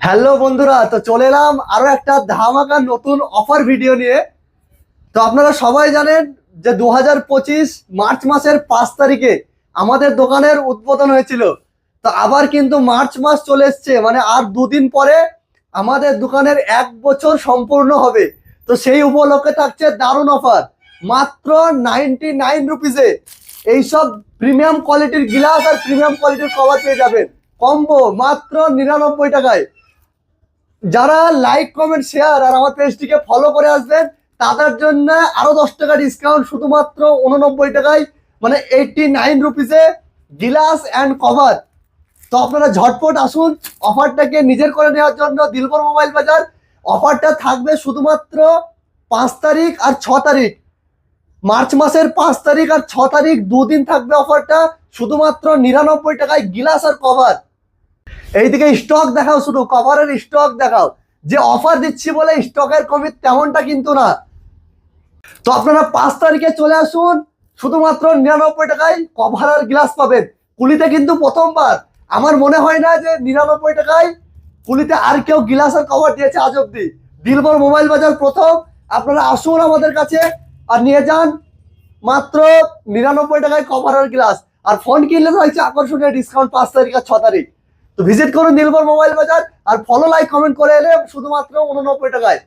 Hello বন্ধুরা, তো চলে এলাম আরো একটা ধামাকা নতুন অফার ভিডিও নিয়ে। তো আপনারা সবাই জানেন যে 2025 মার্চ মাসের 5 তারিখে আমাদের দোকানের উদ্বোধন হয়েছিল। তো আবার কিন্তু মার্চ মাস চলে এসছে, মানে আর দুদিন পরে আমাদের দোকানের 1 বছর সম্পূর্ণ হবে। তো সেই উপলক্ষে থাকছে দারুণ অফার, মাত্র 99 রুপিসে এইসব প্রিমিয়াম কোয়ালিটির গ্লাস আর প্রিমিয়াম কোয়ালিটির কভার পেয়ে যাবেন কম্বো মাত্র 99 টাকায়। যারা লাইক কমেন্ট শেয়ার আর আমার পেজটিকে ফলো করে আসবেন তাদের জন্য আরো 10 টাকা ডিসকাউন্ট, শুধুমাত্র 89 টাকায়, মানে 89 রুপিসে গ্লাস অ্যান্ড কভার। তো আপনারা ঝটপট আসুন অফারটাকে নিজের করে নেওয়ার জন্য দিলবর মোবাইল বাজার। অফারটা থাকবে শুধুমাত্র 5 তারিখ আর 6 তারিখ, মার্চ মাসের 5 তারিখ আর 6 তারিখ দুদিন থাকবে অফারটা, শুধুমাত্র 99 টাকায় গ্লাস আর কভার। এইদিকে স্টক দেখাও, শুধু কভারের স্টক দেখাও। যে অফার দিচ্ছি বলে স্টকের কমি তেমনটা কিন্তু না। তো আপনারা 5 তারিখে চলে আসুন, শুধুমাত্র 99 টাকায় কভার আর গ্লাস পাবেন। কুলিতে কিন্তু প্রথমবার, আমার মনে হয় না যে 99 টাকায় কুলিতে আর কেউ গ্লাস আর কভার দিয়েছে আজ অব্দি। দিলবর মোবাইল বাজার প্রথম। আপনারা আসুন আমাদের কাছে আর নিয়ে যান মাত্র 99 টাকায় কভার আর গ্লাস। আর ফোন কিনলে রয়েছে আকর্ষণীয় ডিসকাউন্ট 5 তারিখ আর 6 তারিখ। তো ভিজিট করুন দিলবর মোবাইল বাজার আর ফলো লাইক কমেন্ট করে এলে শুধুমাত্র 89 টাকায়।